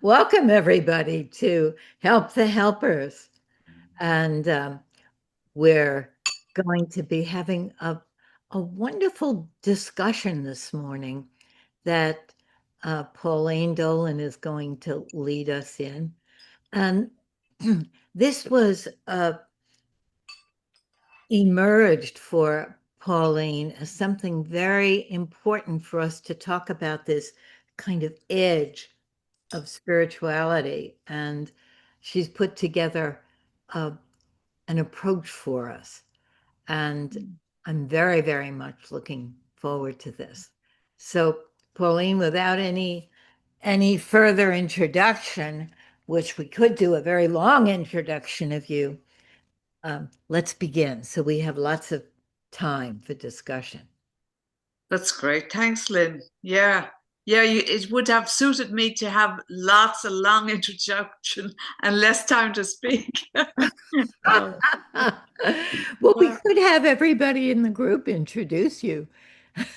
Welcome, everybody, to Help the Helpers. And we're going to be having a wonderful discussion this morning that Pauline Dolan is going to lead us in. And this was emerged for Pauline as something very important for us to talk about, this kind of edge of spirituality. And she's put together an approach for us. And I'm very, very much looking forward to this. So, Pauline, without any further introduction, which we could do a very long introduction of you, let's begin. So we have lots of time for discussion. That's great. Thanks, Lynn. Yeah. Yeah, it would have suited me to have lots of long introduction and less time to speak. Oh, Well, we yeah. could have everybody in the group introduce you.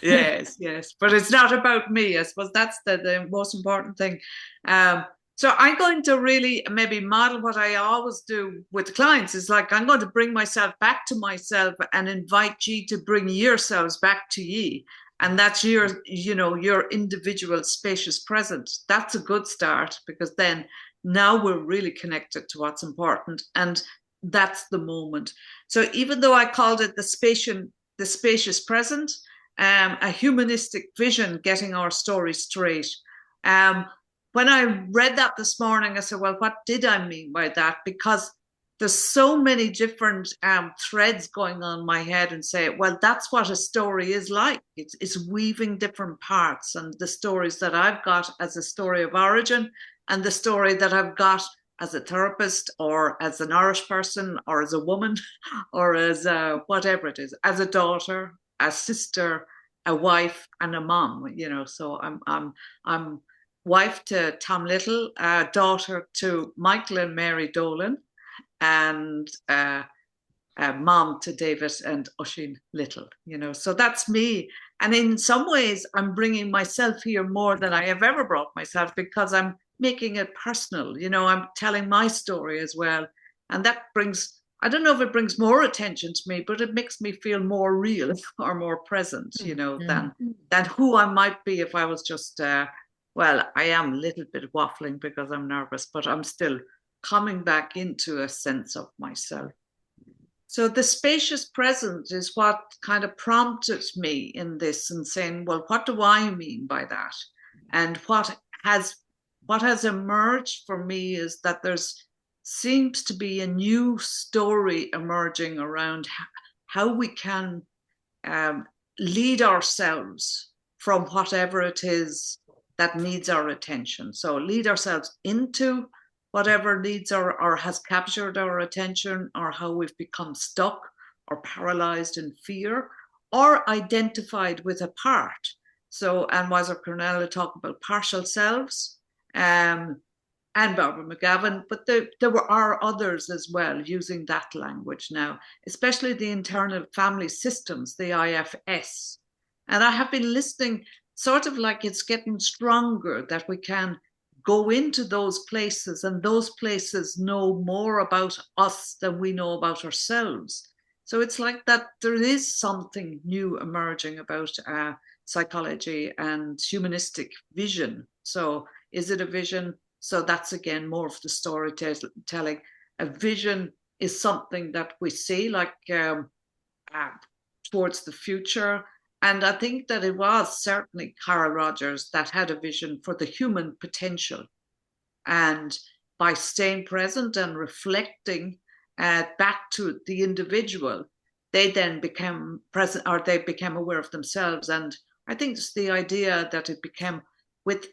Yes, yes. But it's not about me. I suppose that's the most important thing. Um, so I'm going to really maybe model what I always do with clients is like I'm going to bring myself back to myself and invite ye to bring yourselves back to ye. And that's your individual spacious present. That's a good start because then now we're really connected to what's important. And that's the moment. So even though I called it the spacious present, a humanistic vision, getting our story straight. Um, when I read that this morning, I said, well, what did I mean by that? Because there's so many different threads going on in my head and say, well, that's what a story is like. It's weaving different parts, and the stories that I've got as a story of origin and the story that I've got as a therapist or as an Irish person or as a woman or as whatever it is, as a daughter, a sister, a wife, and a mom. So I'm wife to Tom Little, daughter to Michael and Mary Dolan, and mom to David and Oisin Little. So that's me. And in some ways, I'm bringing myself here more than I have ever brought myself because I'm making it personal. I'm telling my story as well. And that brings, I don't know if it brings more attention to me, but it makes me feel more real or more present, than who I might be if I was just, well, I am a little bit waffling because I'm nervous, but I'm still coming back into a sense of myself. So the spacious present is what kind of prompted me in this and saying, well, what do I mean by that? And what has emerged for me is that there's seems to be a new story emerging around how we can um, lead ourselves from whatever it is that needs our attention. So lead ourselves into whatever needs or has captured our attention, or how we've become stuck or paralyzed in fear or identified with a part. So, and Weiser Cornell talked about partial selves, and Barbara McGavin, but there are others as well using that language now, especially the internal family systems, the IFS. And I have been listening, sort of like it's getting stronger that we can go into those places, and those places know more about us than we know about ourselves. So it's like that there is something new emerging about psychology and humanistic vision. So is it a vision? So that's again more of the storytelling. A vision is something that we see like uh, towards the future. And I think that it was certainly Carl Rogers that had a vision for the human potential. And by staying present and reflecting back to the individual, they then became present, or they became aware of themselves. And I think it's the idea that it became with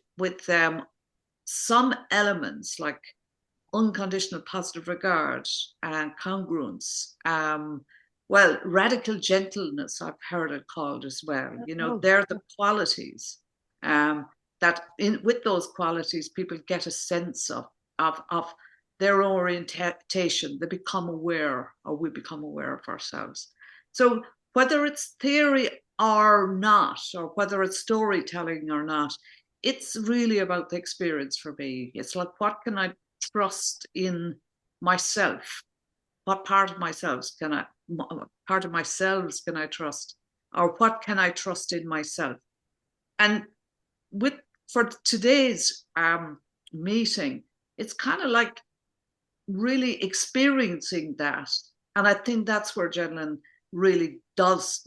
some elements like unconditional positive regard and congruence. Well, radical gentleness, I've heard it called as well. They're the qualities that with those qualities, people get a sense of their orientation. They become aware, or we become aware of ourselves. So whether it's theory or not, or whether it's storytelling or not, it's really about the experience for me. It's like, what can I trust in myself? What part of myself can I trust? Or what can I trust in myself? And with for today's meeting, it's kind of like really experiencing that. And I think that's where Jenlyn really does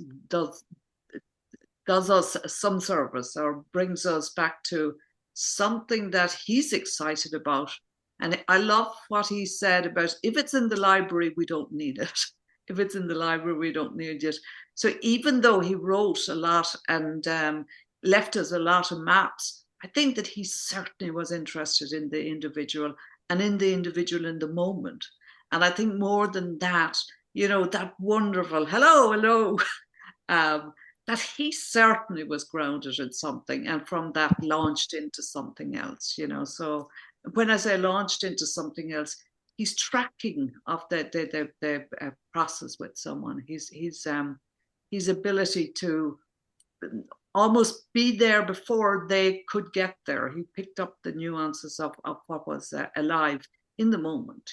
us some service, or brings us back to something that he's excited about. And I love what he said about, if it's in the library, we don't need it. If it's in the library, we don't need it. So even though he wrote a lot and left us a lot of maps, I think that he certainly was interested in the individual, and in the individual in the moment. And I think more than that, that wonderful hello, um, that he certainly was grounded in something, and from that launched into something else. So when I say launched into something else, he's tracking of the process with someone. His ability to almost be there before they could get there. He picked up the nuances of what was alive in the moment.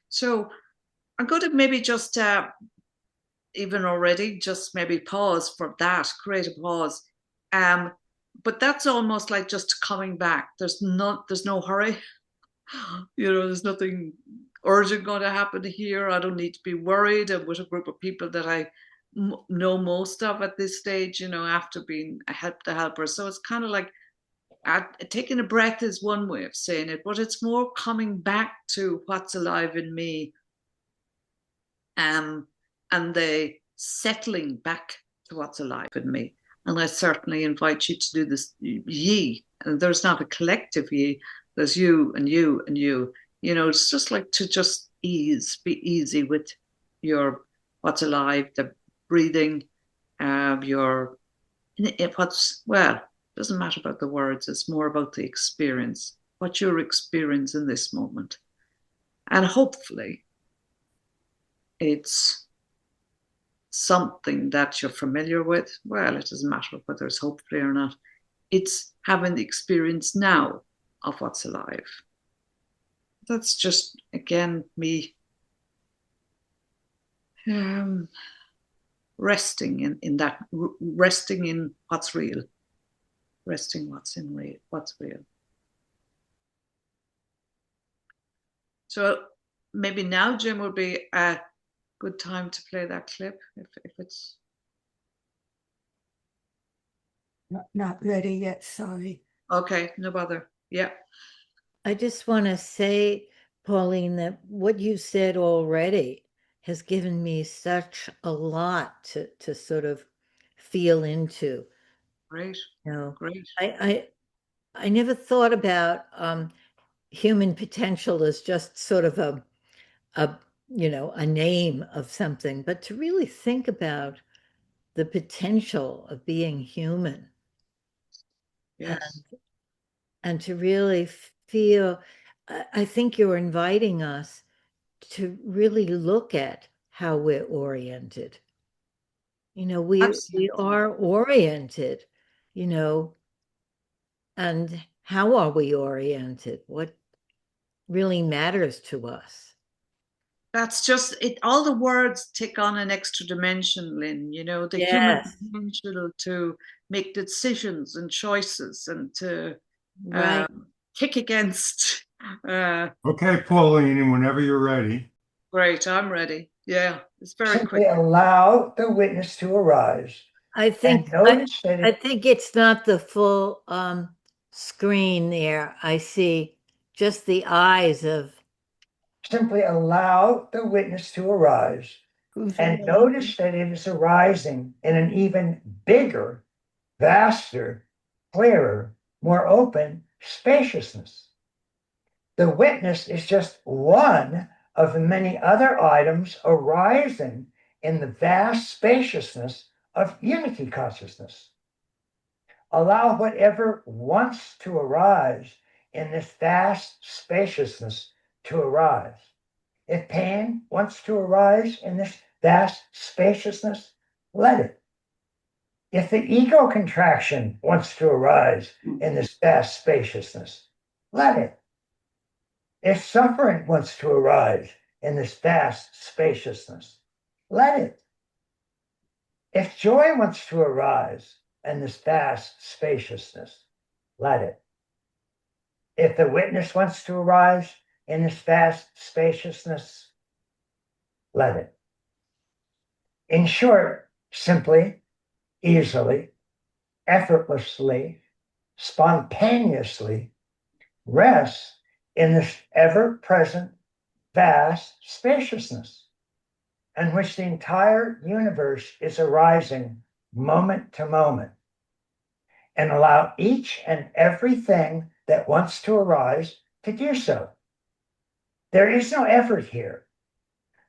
So I'm going to maybe just even already just maybe pause for that, create a pause. But that's almost like just coming back. There's no hurry. There's nothing urgent going to happen here. I don't need to be worried. I'm with a group of people that I know most of at this stage, after being a helper. So it's kind of like taking a breath is one way of saying it, but it's more coming back to what's alive in me. And the settling back to what's alive in me. And I certainly invite you to do this, ye. And there's not a collective ye. There's you and you and you. It's just like to just be easy with your what's alive, the breathing, your doesn't matter about the words. It's more about the experience, what you're experiencing in this moment. And hopefully it's something that you're familiar with. Well, it doesn't matter whether it's hopefully or not. It's having the experience now of what's alive. That's just, again, me resting in that, resting in what's real, resting what's real. So maybe now, Jim, would be a good time to play that clip if it's not ready yet, sorry. okay. No bother. Yeah. I just want to say, Pauline, that what you said already has given me such a lot to sort of feel into. Great. Great. I never thought about human potential as just sort of a name of something, but to really think about the potential of being human. Yes. And to really feel, I think you're inviting us to really look at how we're oriented. We are oriented, and how are we oriented? What really matters to us? That's just it. All the words take on an extra dimension, Lynn. The human Yes, potential to make decisions and choices, and to right. kick against. Okay, Pauline, whenever you're ready. Great, I'm ready. Yeah, it's very Simply quick. allow the witness to arise. I think And notice that I think it's not the full screen there. I see just the eyes of simply allow the witness to arise. And notice that it is arising in an even bigger, vaster, clearer, more open spaciousness. The witness is just one of the many other items arising in the vast spaciousness of unity consciousness. Allow whatever wants to arise in this vast spaciousness to arise. If pain wants to arise in this vast spaciousness, let it. If the ego contraction wants to arise in this vast spaciousness, let it. If suffering wants to arise in this vast spaciousness, let it. If joy wants to arise in this vast spaciousness, let it. If the witness wants to arise in this vast spaciousness, let it. In short, simply, easily, effortlessly, spontaneously, rest in this ever-present vast spaciousness in which the entire universe is arising moment to moment, and allow each and everything that wants to arise to do so. There is no effort here.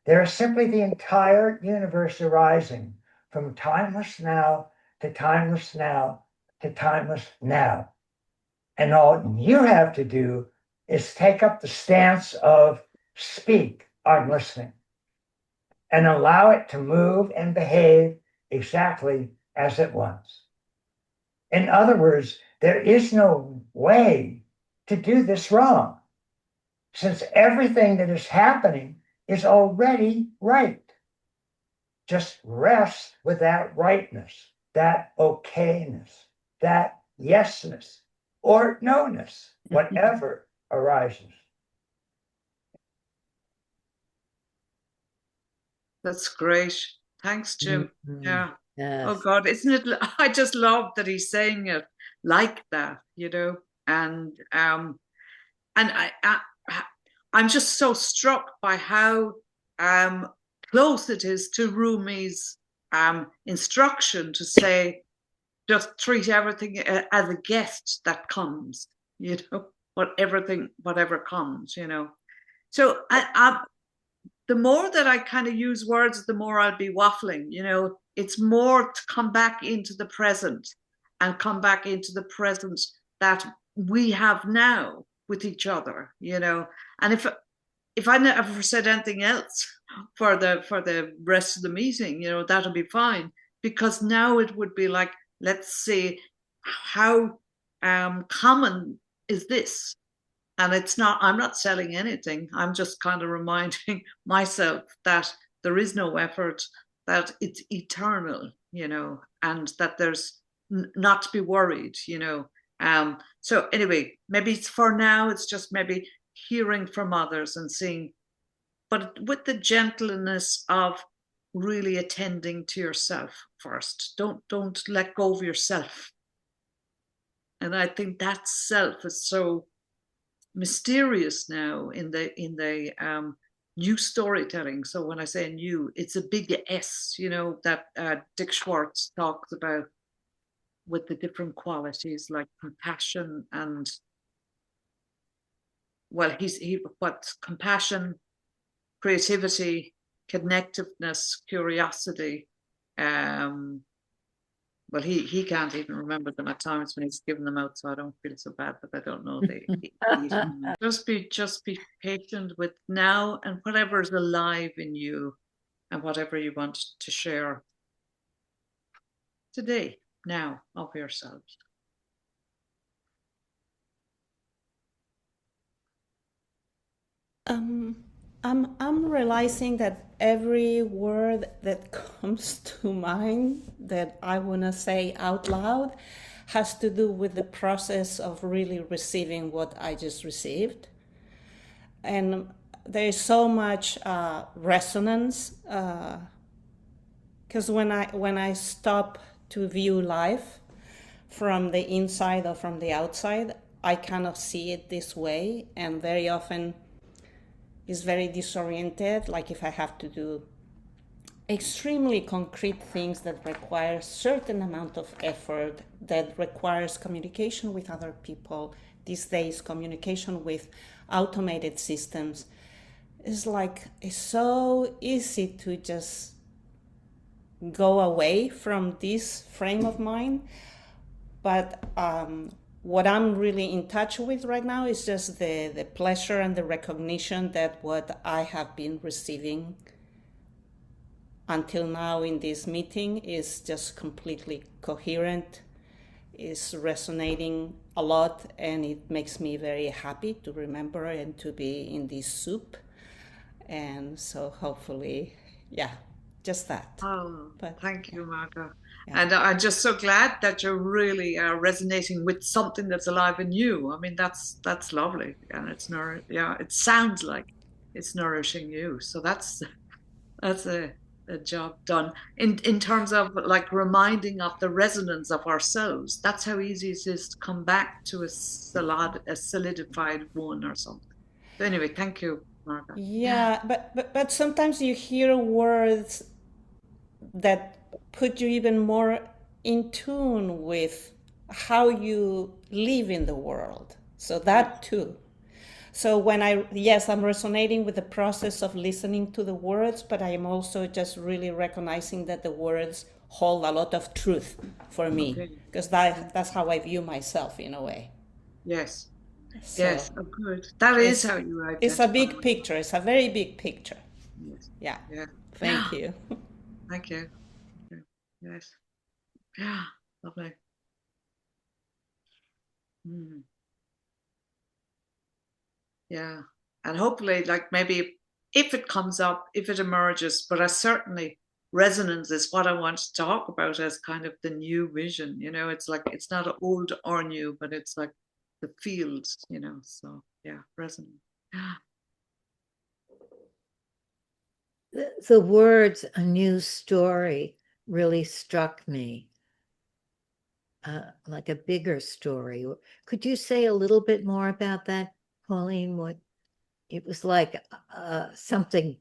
There is simply the entire universe arising from timeless now to timeless now to timeless now. And all you have to do is take up the stance of speak, I'm listening, and allow it to move and behave exactly as it wants. In other words, there is no way to do this wrong, since everything that is happening is already right. Just rest with that rightness, that okayness, that yesness, or no-ness, whatever arises. That's great. Thanks, Jim. Mhm. Yeah. Yes. Oh God, isn't it? I just love that he's saying it like that, and I'm just so struck by how close it is to Rumi's instruction to say, just treat everything as a guest that comes, whatever comes, So the more that I kind of use words, the more I'll be waffling, It's more to come back into the present and come back into the present that we have now with each other, And if I never said anything else for the rest of the meeting, that'll be fine, because now it would be like, let's see how common is this. And I'm not selling anything. I'm just kind of reminding myself that there is no effort, that it's eternal, and that there's not to be worried, So anyway, maybe for now, it's just maybe hearing from others and seeing, but with the gentleness of really attending to yourself first. Don't let go of yourself. And I think that self is so mysterious now in the new storytelling. So when I say new, it's a big S, that Dick Schwartz talks about, with the different qualities like compassion and, well, compassion, creativity, connectiveness, curiosity. Well, he can't even remember them at times when he's given them out, so I don't feel so bad that I don't know. Just be patient with now and whatever's alive in you and whatever you want to share today, now, of yourselves. I'm realizing that every word that comes to mind that I want to say out loud has to do with the process of really receiving what I just received. And there's so much resonance, because when I stop to view life from the inside or from the outside, I kind of see it this way, and very often is very disoriented, like if I have to do extremely concrete things that require certain amount of effort, that requires communication with other people. These days, communication with automated systems is like, it's so easy to just go away from this frame of mind. But what I'm really in touch with right now is just the pleasure and the recognition that what I have been receiving until now in this meeting is just completely coherent, is resonating a lot, and it makes me very happy to remember and to be in this soup. And so hopefully, yeah, just that. Oh, But thank you, Margot. yeah. And I'm just so glad that you're really resonating with something that's alive in you. I mean, that's lovely, and it sounds like it's nourishing you. So that's a job done in terms of like reminding of the resonance of ourselves. That's how easy it is to come back to a solidified one or something. So anyway, thank you, Margot. Yeah, but sometimes you hear words that put you even more in tune with how you live in the world. So that too. So yes, I'm resonating with the process of listening to the words, but I am also just really recognizing that the words hold a lot of truth for me, because that's how I view myself in a way. Yes. So Yes, oh, good. That is how you identify. it's a big picture. It's a very big picture. Yes. Yeah. Yeah. Thank you. Thank you. Yes. Yeah. Lovely. Mm. Yeah. And hopefully, like maybe if it comes up, if it emerges, but I certainly resonance is what I want to talk about as kind of the new vision. You know, it's like it's not old or new, but it's like the fields, you know. So yeah, resonance. The words "a new story" really struck me, like a bigger story. Could you say a little bit more about that, Pauline? What it was like, something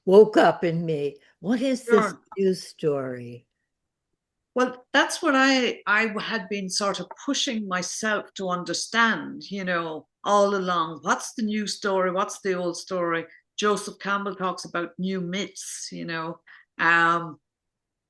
woke up in me. What is this Sure. new story? Well, that's what I had been sort of pushing myself to understand, you know, all along. What's the new story? What's the old story? Joseph Campbell talks about new myths, you know.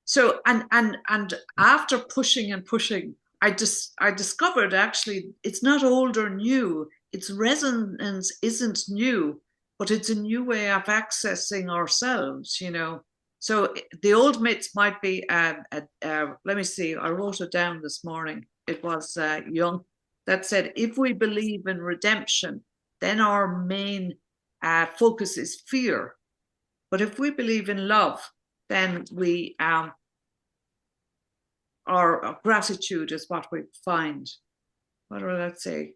So and after pushing and pushing, I discovered actually it's not old or new. Its resonance isn't new, but it's a new way of accessing ourselves, you know. So the old myths might be, let me see, I wrote it down this morning. It was Jung that said, if we believe in redemption, then our main focus is fear. But if we believe in love, then we our gratitude is what we find. What will I say?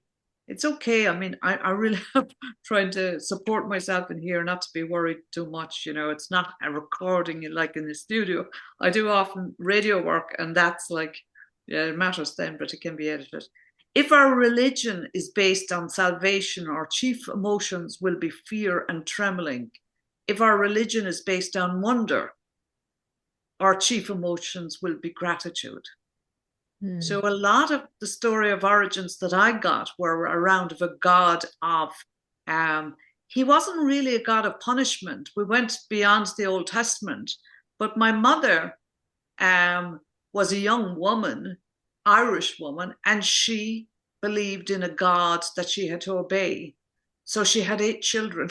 It's okay. I mean, I really am trying to support myself in here, not to be worried too much. You know, it's not a recording like in the studio. I do often radio work, and that's like, yeah, it matters then, but it can be edited. If our religion is based on salvation, our chief emotions will be fear and trembling. If our religion is based on wonder, our chief emotions will be gratitude. So a lot of the story of origins that I got were around of a god of, he wasn't really a god of punishment. We went beyond the Old Testament, but my mother was a young woman, Irish woman, and she believed in a god that she had to obey. So she had 8 children.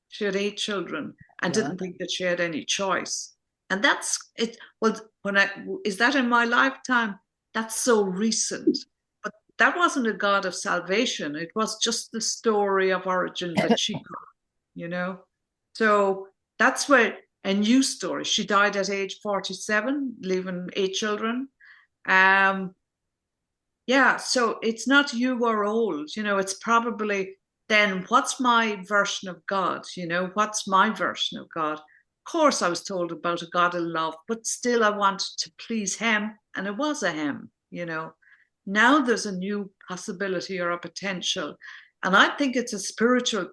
She had 8 children and didn't think that she had any choice. And that's it. Well, is that in my lifetime? That's so recent. But that wasn't a God of salvation. It was just the story of origin that she got, you know? So that's where a new story. She died at age 47, leaving 8 children. Yeah, so it's not you or old, you know, it's probably then what's my version of God, you know, what's my version of God? Of course, I was told about a God of love, but still I wanted to please him, and it was a him, you know. Now there's a new possibility or a potential, and I think it's a spiritual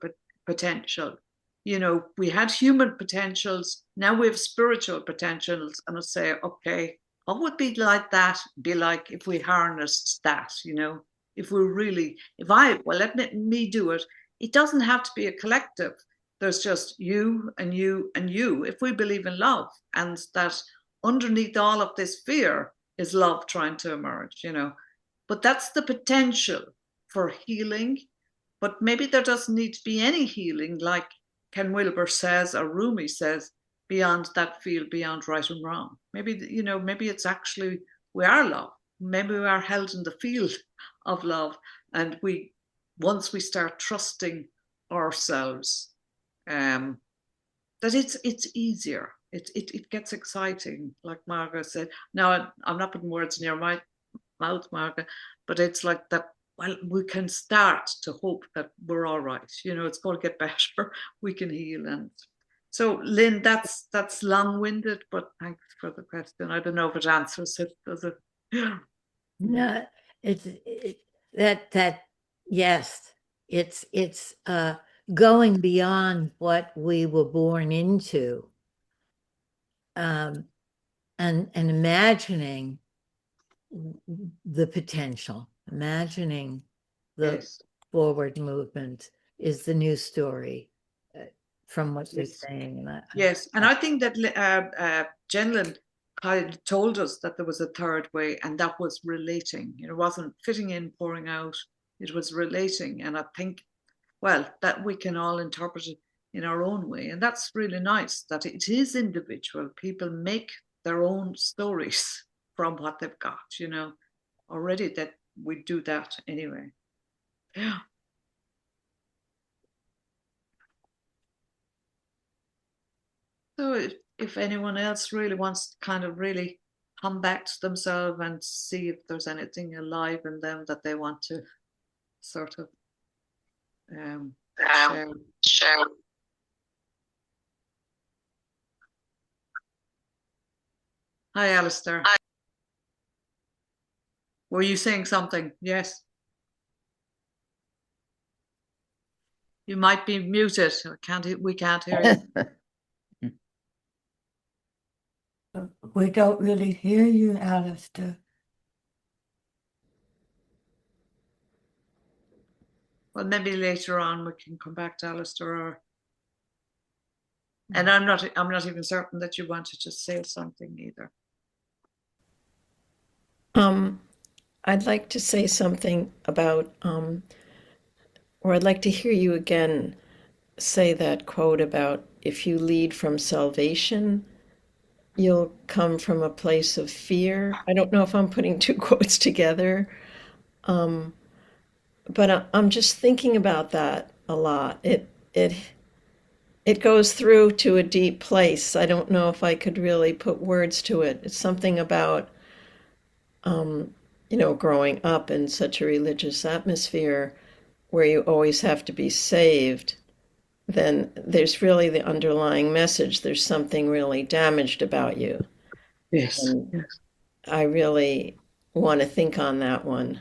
potential. You know, we had human potentials, now we have spiritual potentials, and I say, okay, what would be like if we harnessed that, you know, if we really, let me do it. It doesn't have to be a collective. There's just you and you and you. If we believe in love, and that underneath all of this fear is love trying to emerge, you know, but that's the potential for healing. But maybe there doesn't need to be any healing, like Ken Wilber says, or Rumi says, beyond that field, beyond right and wrong. Maybe, you know, maybe it's actually, we are love. Maybe we are held in the field of love. And once we start trusting ourselves, that it's easier. It gets exciting, like Margaret said. Now, I'm not putting words in your mouth, Margaret, but it's like that. Well, we can start to hope that we're all right. You know, it's going to get better. We can heal. And so, Lynn, that's long-winded, but thanks for the question. I don't know if it answers it, does it? No, yes, it's going beyond what we were born into, and imagining the potential, imagining the Yes. forward movement is the new story, from what you're Yes. saying. Yes, and I think that Jenlyn kind of told us that there was a third way, and that was relating. You know, it wasn't fitting in, pouring out. It was relating, and I think, well, that we can all interpret it in our own way, and that's really nice. That it is individual. People make their own stories from what they've got. You know, already that we do that anyway. Yeah. So if anyone else really wants to kind of really come back to themselves and see if there's anything alive in them that they want to sort of share. Hi, Alistair. Hi. Were you saying something? Yes. You might be muted. We can't hear you. We don't really hear you, Alistair. Well, maybe later on we can come back to Alistair. And I'm not even certain that you wanted to say something either. I'd like to say something about, or I'd like to hear you again say that quote about if you lead from salvation, you'll come from a place of fear. I don't know if I'm putting two quotes together, but I'm just thinking about that a lot. It goes through to a deep place. I don't know if I could really put words to it. It's something about, you know, growing up in such a religious atmosphere where you always have to be saved. Then there's really the underlying message. There's something really damaged about you. Yes. And yes. I really want to think on that one.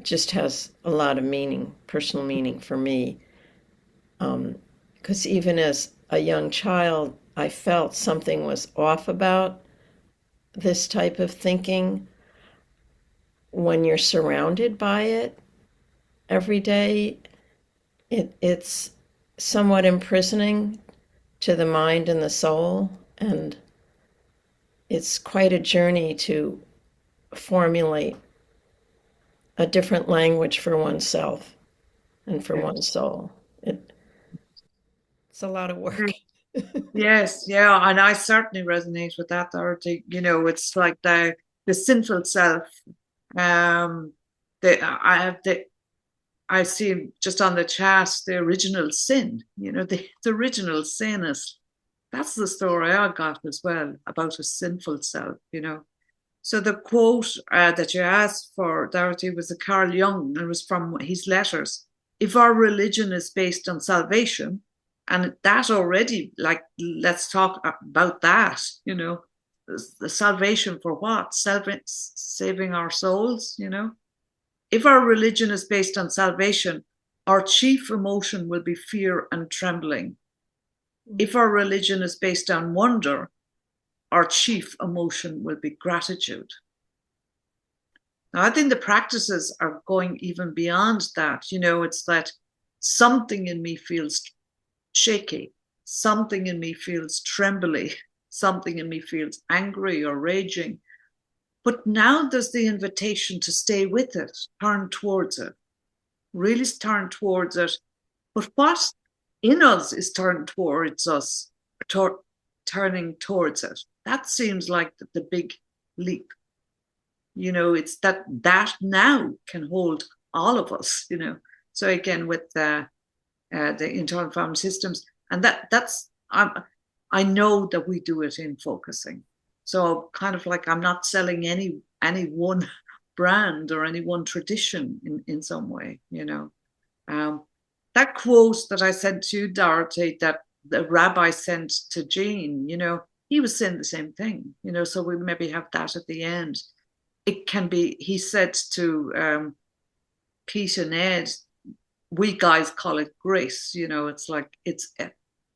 Just has a lot of meaning, personal meaning for me. Because even as a young child, I felt something was off about this type of thinking. When you're surrounded by it every day, it's somewhat imprisoning to the mind and the soul, and it's quite a journey to formulate a different language for oneself and for one's soul. It's a lot of work. Yes, yeah, and I certainly resonate with that, Dorothy. You know, it's like the sinful self. I see just on the chat the original sin. You know, the original sin that's the story I got as well about a sinful self. You know, so the quote that you asked for, Dorothy, was a Carl Jung, and it was from his letters. If our religion is based on salvation, and that already, like, let's talk about that, you know, the salvation for what? Saving our souls, you know. If our religion is based on salvation, our chief emotion will be fear and trembling. If our religion is based on wonder, our chief emotion will be gratitude. Now, I think the practices are going even beyond that. You know, it's that something in me feels shaky, something in me feels trembly, something in me feels angry or raging. But now there's the invitation to stay with it, turn towards it, really turn towards it. But what in us is turned towards us, turning towards it. That seems like the big leap. It's that now can hold all of us. So again, with the internal family systems, and that's I know that we do it in focusing. So kind of like I'm not selling any one brand or any one tradition in some way. That quote that I sent to Dorothy, that the rabbi sent to Jean, he was saying the same thing. So we maybe have that at the end. It can be, he said to Pete and Ed, we guys call it grace. It's like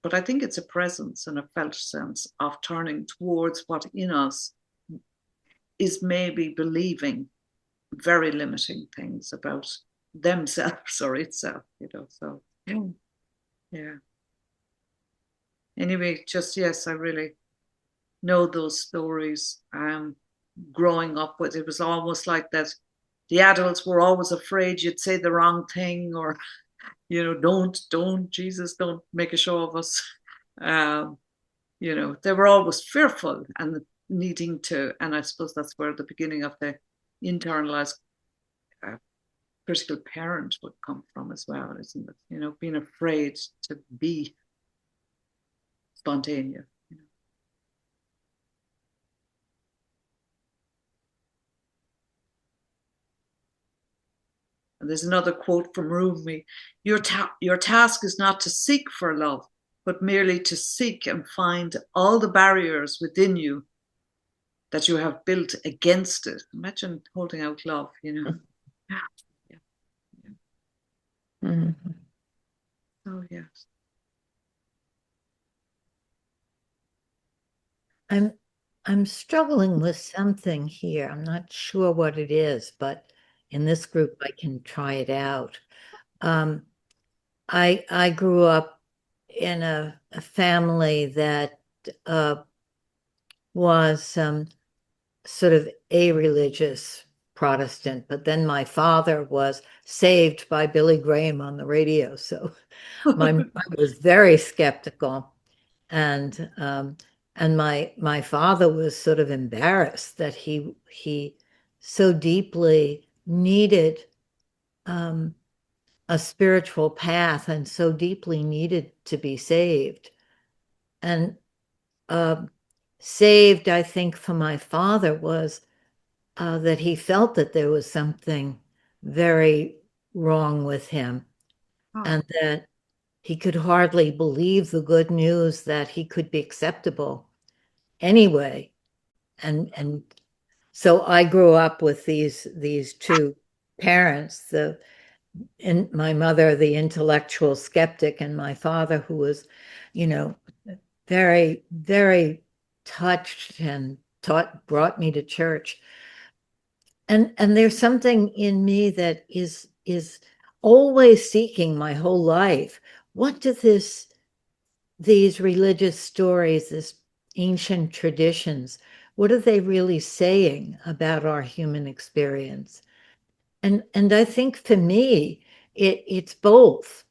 but I think it's a presence and a felt sense of turning towards what in us is maybe believing very limiting things about themselves or itself. So yeah. Anyway, just yes, I really know those stories. Growing up with, it was almost like that the adults were always afraid you'd say the wrong thing, or don't Jesus, don't make a show of us. They were always fearful and needing to, and I suppose that's where the beginning of the internalized critical parent would come from as well, isn't it? Being afraid to be spontaneous. And there's another quote from Rumi: your task is not to seek for love, but merely to seek and find all the barriers within you that you have built against it. Imagine holding out love, Yeah. Mm-hmm. Oh, yes. I'm struggling with something here. I'm not sure what it is, but in this group, I can try it out. I grew up in a family that was sort of a religious Protestant, but then my father was saved by Billy Graham on the radio, so my mother was very skeptical, and my father was sort of embarrassed that he so deeply needed a spiritual path and so deeply needed to be saved. And saved, I think, for my father was that he felt that there was something very wrong with him, and that he could hardly believe the good news that he could be acceptable anyway. And so I grew up with these two parents, and my mother, the intellectual skeptic, and my father, who was, very, very touched and brought me to church. And there's something in me that is always seeking my whole life. What do these religious stories, this ancient traditions, what are they really saying about our human experience? And I think for me, it's both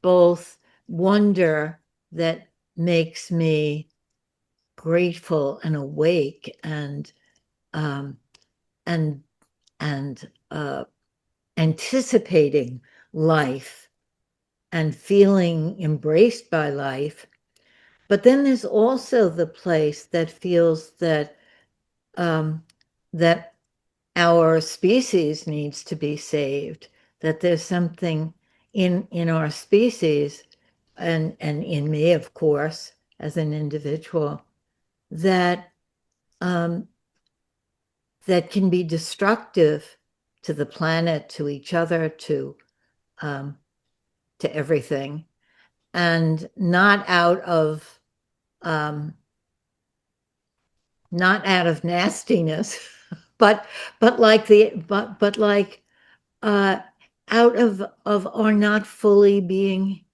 wonder that makes me grateful and awake and and anticipating life and feeling embraced by life. But then there's also the place that feels that that our species needs to be saved, that there's something in our species and in me, of course, as an individual, that that can be destructive to the planet, to each other, to everything, and not out of nastiness, but like out of our not fully being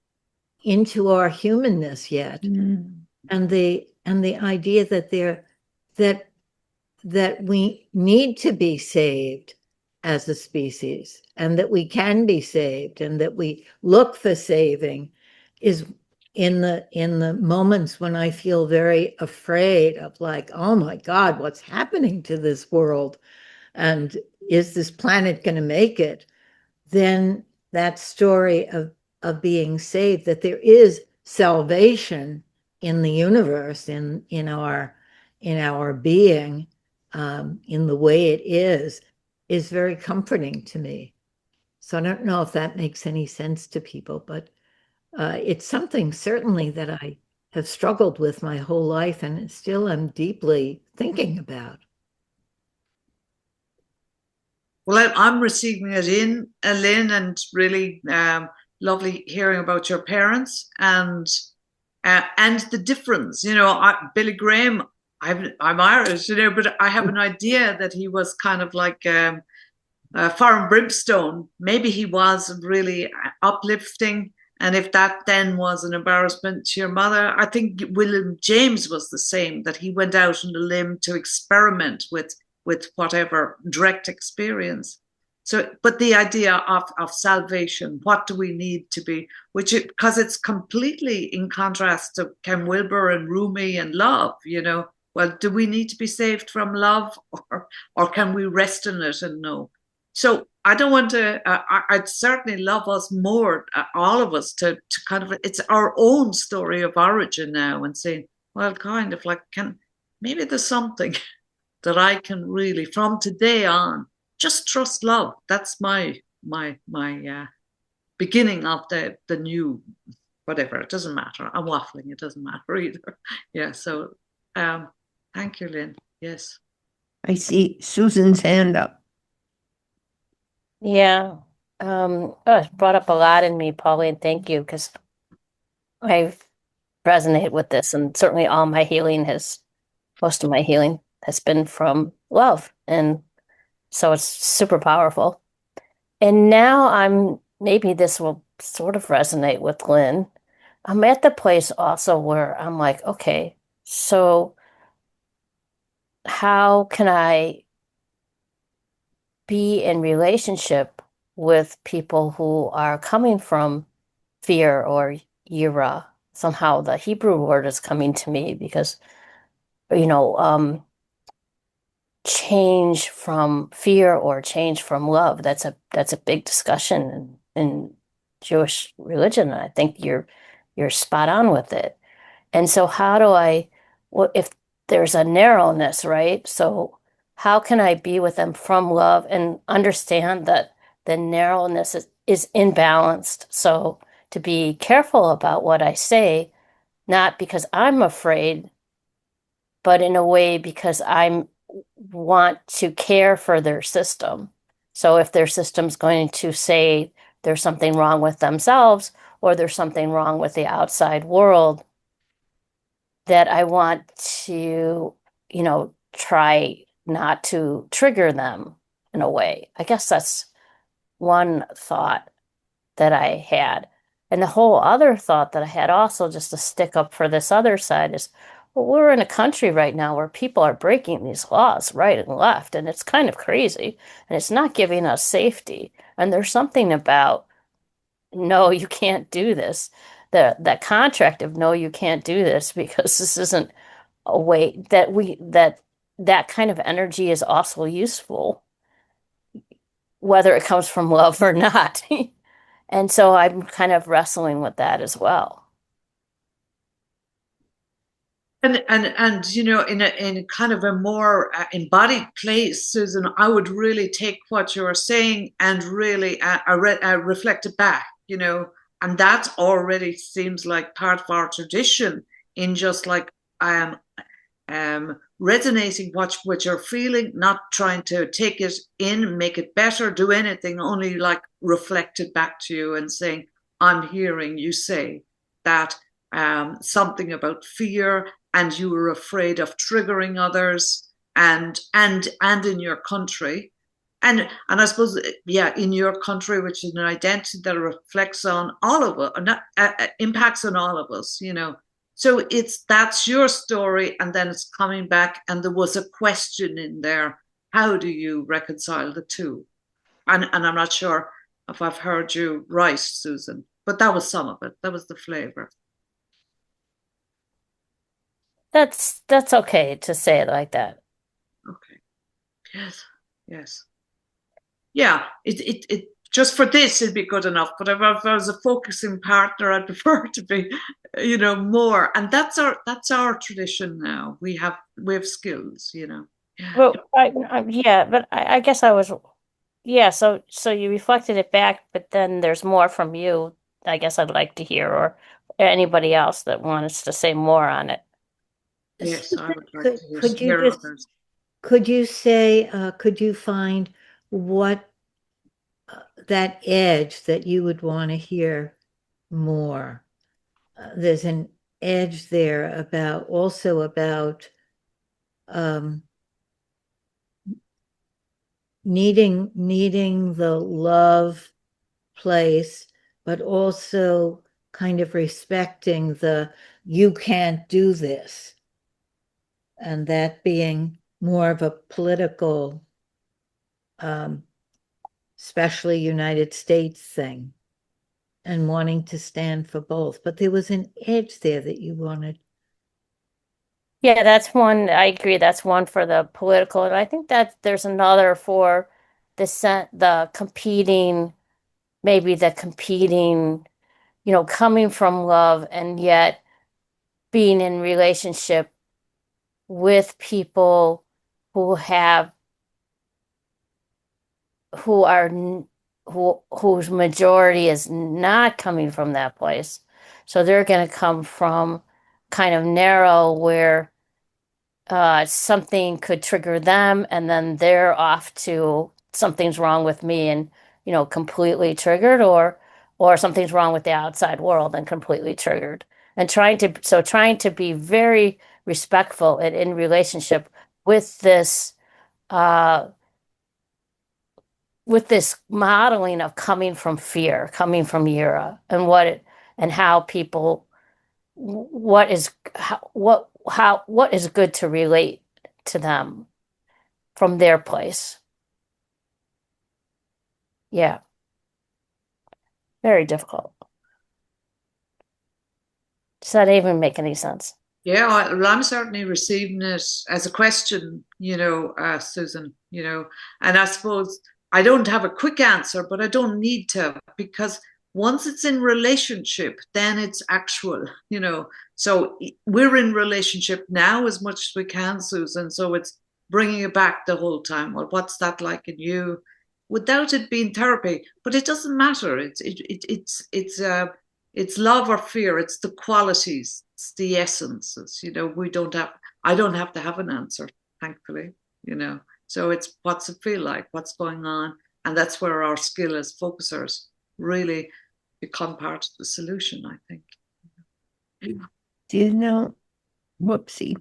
into our humanness yet, and the idea that we need to be saved as a species, and that we can be saved, and that we look for saving is in the moments when I feel very afraid of, like, oh my God, what's happening to this world? And is this planet going to make it? Then that story of being saved, that there is salvation in the universe, in our being, in the way it is very comforting to me. So I don't know if that makes any sense to people, but it's something certainly that I have struggled with my whole life and still am deeply thinking about. Well, I'm receiving it in, Lynn, and really lovely hearing about your parents and the difference. You know, Billy Graham, I'm Irish, you know, but I have an idea that he was kind of like fire and brimstone. Maybe he was really uplifting. And if that then was an embarrassment to your mother, I think William James was the same, that he went out on a limb to experiment with whatever direct experience. So, but the idea of salvation, what do we need to be, because it's completely in contrast to Ken Wilber and Rumi and love, you know. Well, do we need to be saved from love, or can we rest in it and know? So I don't want to, I'd certainly love us more, all of us, to kind of, it's our own story of origin now, and saying, well, kind of like, maybe there's something that I can really, from today on, just trust love. That's my beginning of the new, whatever. It doesn't matter. I'm waffling. It doesn't matter either. Yeah. So, thank you, Lynn. Yes. I see Susan's hand up. Yeah. It brought up a lot in me, Pauline. Thank you, because I resonate with this, and certainly most of my healing has been from love, and so it's super powerful. And now maybe this will sort of resonate with Lynn. I'm at the place also where I'm like, okay, so how can I be in relationship with people who are coming from fear or yira? Somehow the Hebrew word is coming to me because, you know, change from fear or change from love. That's a big discussion in Jewish religion. And I think you're spot on with it. And so if there's a narrowness, right? So how can I be with them from love and understand that the narrowness is imbalanced? So to be careful about what I say, not because I'm afraid, but in a way because I want to care for their system. So if their system's going to say there's something wrong with themselves or there's something wrong with the outside world, that I want to, you know, try not to trigger them in a way. I guess that's one thought that I had. And the whole other thought that I had also, just to stick up for this other side, is, well, we're in a country right now where people are breaking these laws right and left, and it's kind of crazy, and it's not giving us safety. And there's something about, no, you can't do this. That contract of, no, you can't do this, because this isn't a way that kind of energy is also useful, whether it comes from love or not. And so I'm kind of wrestling with that as well. And you know, in kind of a more embodied place, Susan, I would really take what you're saying and really reflect it back, you know, and that already seems like part of our tradition, in just like resonating what you're feeling, not trying to take it in, make it better, do anything, only like reflect it back to you and saying, I'm hearing you say that something about fear, and you were afraid of triggering others, and in your country, and I suppose, yeah, in your country, which is an identity that reflects on all of us, impacts on all of us, you know. So that's your story, and then it's coming back, and there was a question in there. How do you reconcile the two? And I'm not sure if I've heard you right, Susan, but that was some of it. That was the flavor. That's okay to say it like that. Okay. Yes. Yes. Yeah. It just for this it'd be good enough. But if I was a focusing partner, I'd prefer to be, more. And that's our tradition now. We have skills, Yeah. Well, yeah, but I guess I was, yeah. So you reflected it back, but then there's more from you. I guess I'd like to hear, or anybody else that wants to say more on it. Yes, I would like to Could you hear just, others. could you say, could you find what that edge that you would want to hear more? There's an edge there also about um, needing the love place, but also kind of respecting the you can't do this, and that being more of a political, especially United States thing, and wanting to stand for both. But there was an edge there that you wanted. Yeah, that's one. I agree. That's one for the political, and I think that there's another for the competing, maybe the competing, coming from love and yet being in relationship with people who have who are whose majority is not coming from that place. So they're going to come from kind of narrow where something could trigger them, and then they're off to something's wrong with me and completely triggered, or something's wrong with the outside world and completely triggered. And trying to be very respectful and in relationship with this uh modeling of coming from fear, coming from Yira, and and how people what is what is good to relate to them from their place. Yeah, very difficult. Does that even make any sense? Yeah, well, I'm certainly receiving it as a question, Susan, and I suppose I don't have a quick answer, but I don't need to, because once it's in relationship, then it's actual, So we're in relationship now as much as we can, Susan. So it's bringing it back the whole time. Well, what's that like in you? Without it being therapy, but it doesn't matter. It's love or fear. It's the qualities. It's the essences. I don't have to have an answer, thankfully. So it's what's it feel like, what's going on, and that's where our skill as focusers really become part of the solution, I think. Do you know, whoopsie,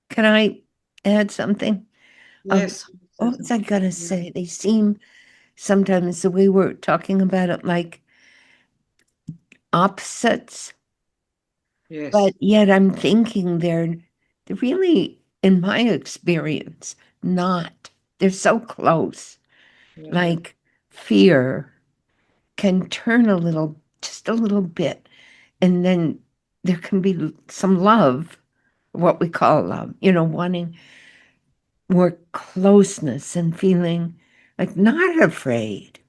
can I add something? Yes. What was I gonna say? They seem sometimes the way we're talking about it like opposites, Yes. but yet I'm thinking they're really, in my experience, not. They're so close. Yeah. Like fear can turn just a little bit, and then there can be some love, what we call love, wanting more closeness and feeling like not afraid.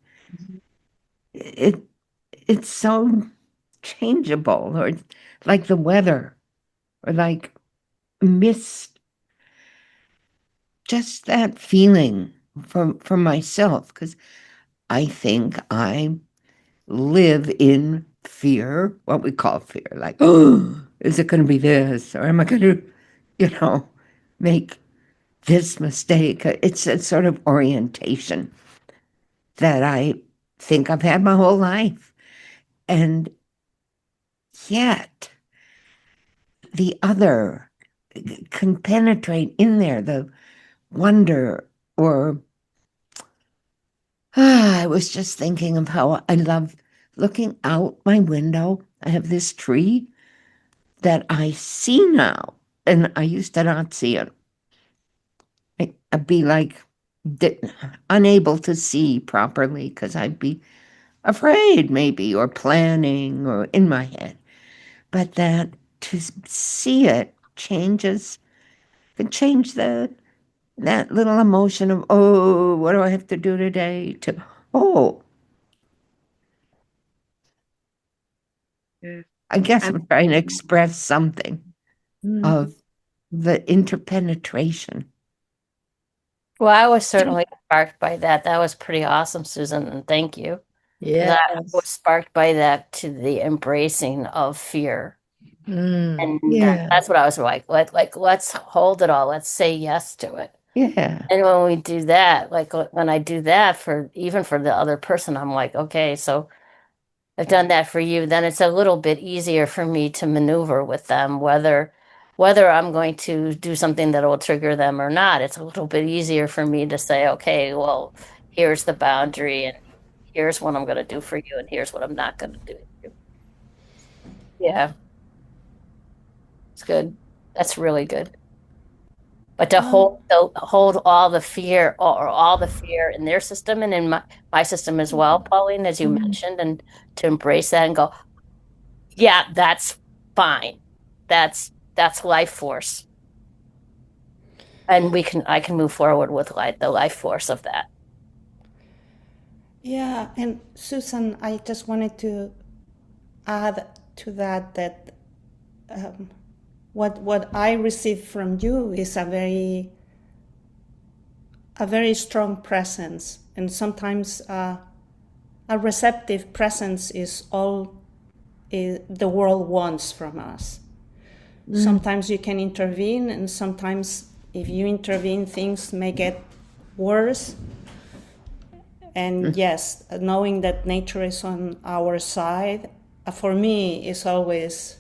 It it's so changeable, or like the weather, or like mist, just that feeling for myself, because I think I live in fear, what we call fear, like, oh, is it going to be this, or am I going to, make this mistake? It's a sort of orientation that I think I've had my whole life. And yet the other can penetrate in there, the wonder, or I was just thinking of how I love looking out my window. I have this tree that I see now, and I used to not see it. I'd be like unable to see properly because I'd be afraid, maybe, or planning, or in my head. But that to see it changes, can change that little emotion of, oh, what do I have to do today? To, oh, Yeah. I guess And I'm trying to express something of the interpenetration. Well, I was certainly sparked by that. That was pretty awesome, Susan, and thank you. 'Cause Yes. I was sparked by that to the embracing of fear. And Yeah. that's what I was like, let's hold it all. Let's say yes to it. Yeah. And when we do that, like when I do that for even for the other person, I'm like, okay, so I've done that for you, then it's a little bit easier for me to maneuver with them, whether I'm going to do something that will trigger them or not. It's a little bit easier for me to say, okay, well, here's the boundary and here's what I'm going to do for you and here's what I'm not going to do for you. Yeah. It's good. That's really good. But to hold all the fear or all the fear in their system and in my system as well, Pauline, as you mentioned, and to embrace that and go, yeah, that's fine. That's life force. And I can move forward with the life force of that. Yeah, and Susan, I just wanted to add to that what I received from you is a very strong presence, and sometimes a receptive presence is all the world wants from us. Sometimes you can intervene, and sometimes if you intervene, things may get worse. And yes, knowing that nature is on our side, for me, is always,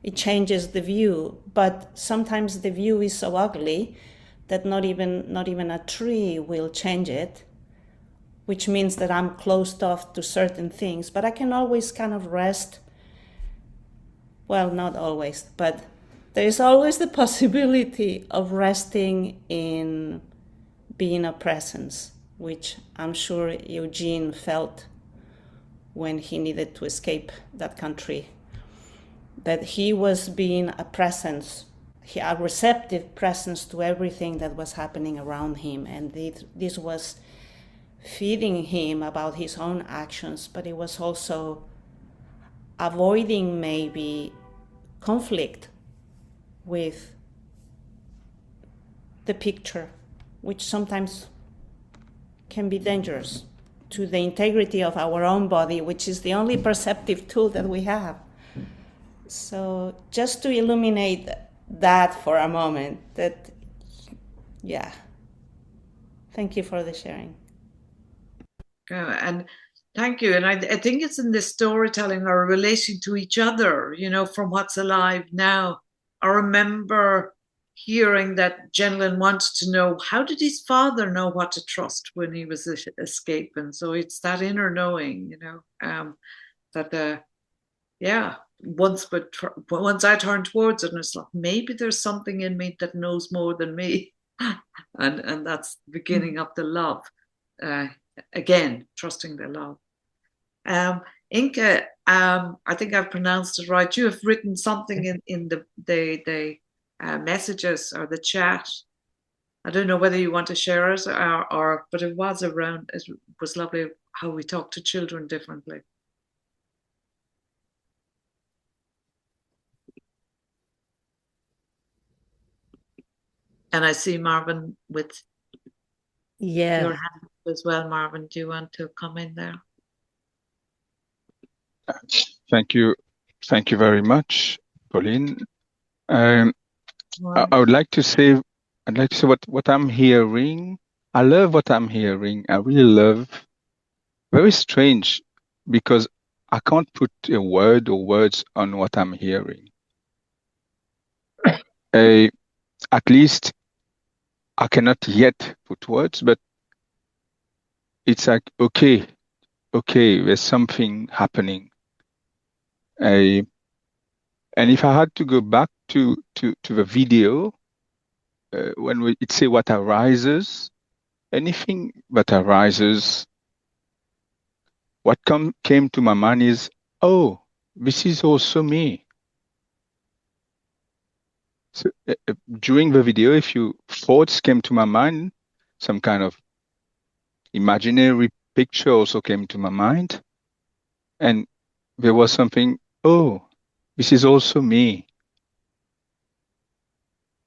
it changes the view. But sometimes the view is so ugly that not even a tree will change it, which means that I'm closed off to certain things. But I can always kind of rest. Well, not always, but there is always the possibility of resting in being a presence, which I'm sure Eugene felt when he needed to escape that country. That he was being a presence, a receptive presence to everything that was happening around him. And this was feeding him about his own actions, but it was also avoiding maybe conflict with the picture, which sometimes can be dangerous to the integrity of our own body, which is the only perceptive tool that we have. So just to illuminate that for a moment, yeah. Thank you for the sharing. And thank you. And I think it's in this storytelling or relating to each other, from what's alive now. I remember hearing that Jenlyn wanted to know, how did his father know what to when he was escaping? So it's that inner knowing, that, once I turned towards it, and it's like, maybe there's something in me that knows more than me. and that's the beginning of the love. Again, trusting the love. Inka, I think I've pronounced it right. You have written something in the messages or the chat. I don't know whether you want to share it or but it was around. It was lovely how we talk to children differently. And I see Marvin with your hand as well. Marvin, do you want to come in there? Thank you. Thank you very much, Pauline. I would like to say, what I'm hearing. I love what I'm hearing. I really love. Very strange, because I can't put a word or words on what I'm hearing. At least I cannot yet put words, but it's like, okay, there's something happening. And if I had to go back to the video, when it say what arises, anything that arises, what came to my mind is, oh, this is also me. So during the video, a few thoughts came to my mind, some kind of imaginary picture also came to my mind. And there was something, oh, this is also me.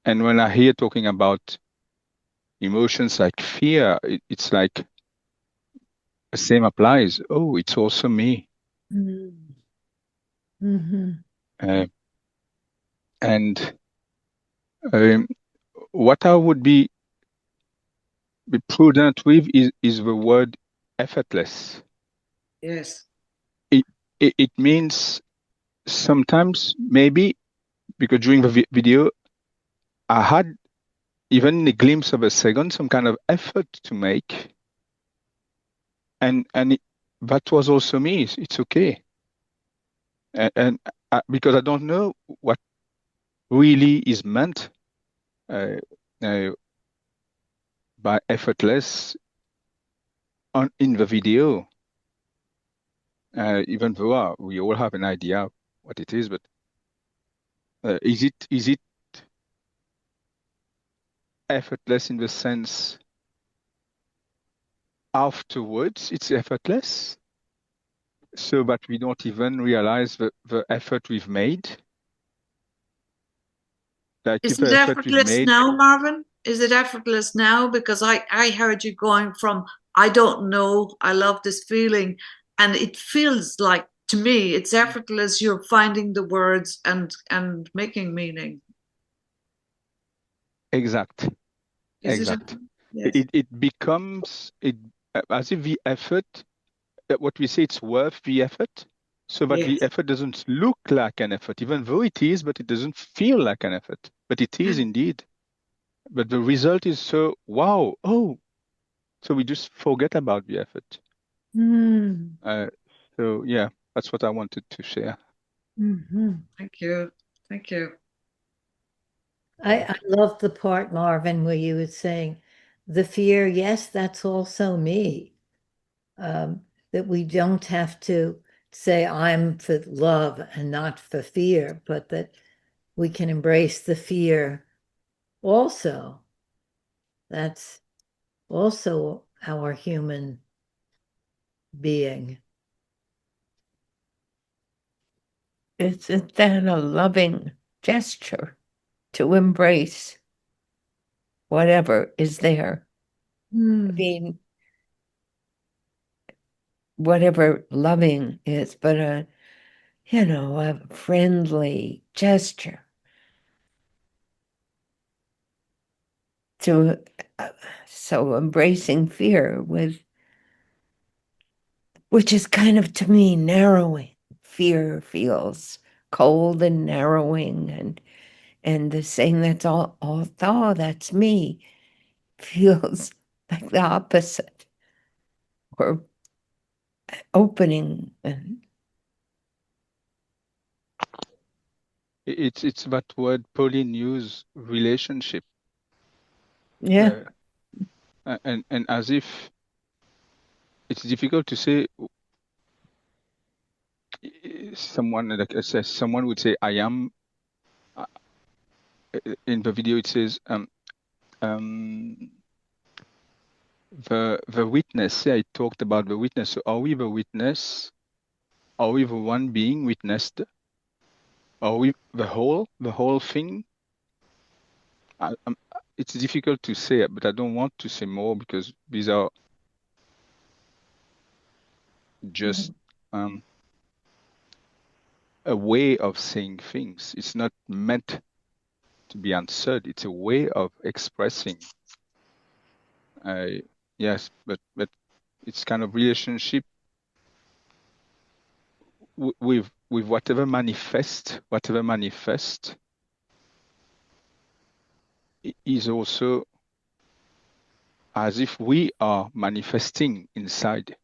And when I hear talking about emotions like fear, it's like the same applies. Oh, it's also me. Mm-hmm. And what I would be prudent with is the word effortless. Yes. It means sometimes maybe because during the video I had even a glimpse of a second, some kind of effort to make, and that was also me. It's okay, and because I don't know what really is meant by effortless in the video. Even though we all have an idea what it is, but is it effortless in the sense afterwards it's effortless, so that we don't even realize the effort we've made? Like Is if it the effort we've effortless made, now, Marvin? Is it effortless now? Because I heard you going from, I don't know, I love this feeling. And it feels like, to me, it's effortless. You're finding the words and making meaning. exact. Is it? Yes. It becomes as if the effort, what we say, it's worth the effort, so that the Yes. effort doesn't look like an effort, even though it is, but it doesn't feel like an effort, but it is indeed. But the result is so wow, oh, so we just forget about the effort. So yeah, that's what I wanted to share. Mm-hmm. Thank you. Thank you. I love the part, Marvin, where you were saying the fear, yes, that's also me. That we don't have to say I'm for love and not for fear, but that we can embrace the fear also. That's also our human being. Isn't that a loving gesture to embrace whatever is there? I mean, whatever loving is, but a friendly gesture to so embracing fear which is kind of, to me, narrowing. Fear feels cold and narrowing, and the saying that's all thought, that's me, feels like the opposite, or opening. And It's that word Pauline used, relationship. yeah. And as if it's difficult to say. Someone like says, someone would say, "I am." In the video, it says, the witness. Yeah, I talked about the witness. So, are we the witness? Are we the one being witnessed? Are we the whole thing? It's difficult to say, but I don't want to say more because these are just a way of saying things. It's not meant to be answered. It's a way of expressing. Yes, but it's kind of relationship with whatever manifest is also as if we are manifesting inside.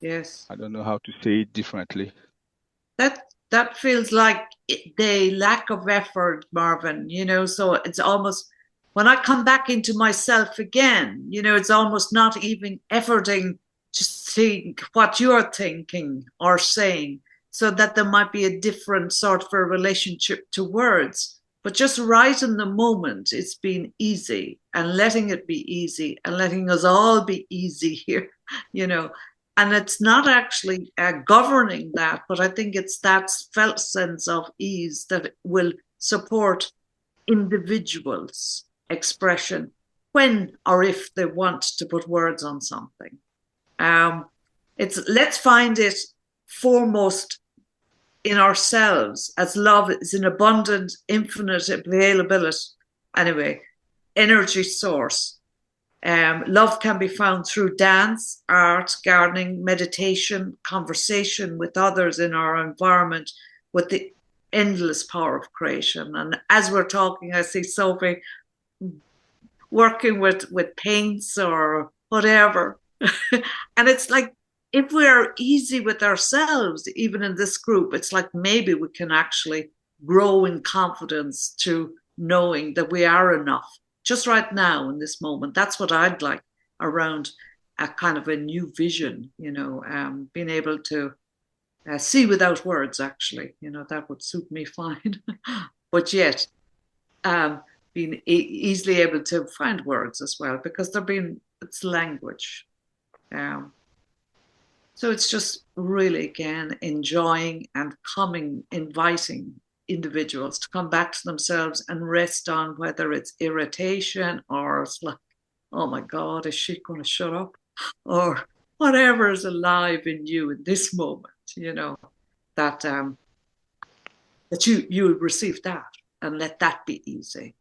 Yes. I don't know how to say it differently. That feels like the lack of effort, Marvin, so it's almost, when I come back into myself again, it's almost not even efforting to think what you're thinking or saying, so that there might be a different sort of a relationship to words. But just right in the moment, it's been easy, and letting it be easy and letting us all be easy here, you know. And it's not actually governing that, but I think it's that felt sense of ease that will support individuals' expression when or if they want to put words on something. Let's find it foremost in ourselves, as love is an abundant, infinite availability, anyway, energy source. Love can be found through dance, art, gardening, meditation, conversation with others in our environment, with the endless power of creation. And as we're talking, I see Sophie working with paints or whatever. And it's like, if we're easy with ourselves, even in this group, it's like maybe we can actually grow in confidence to knowing that we are enough just right now in this moment. That's what I'd like around a kind of a new vision, you know, being able to see without words, actually, you know, that would suit me fine. But yet being easily able to find words as well, because it's language. So it's just really, again, enjoying and inviting individuals to come back to themselves and rest on whether it's irritation or it's like, oh my God, is she going to shut up? Or whatever is alive in you in this moment, you know, that you receive that and let that be easy.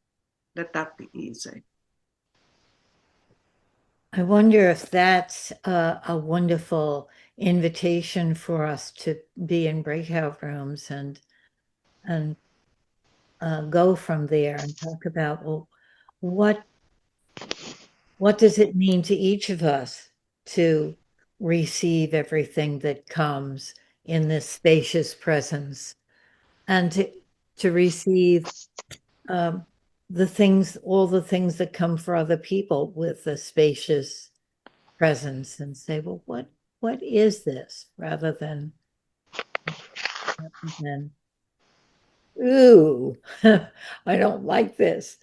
Let that be easy. I wonder if that's a wonderful invitation for us to be in breakout rooms and go from there and talk about, well, what does it mean to each of us to receive everything that comes in this spacious presence, and to receive all the things that come for other people with a spacious presence, and say, well, what is this, rather than ooh, I don't like this.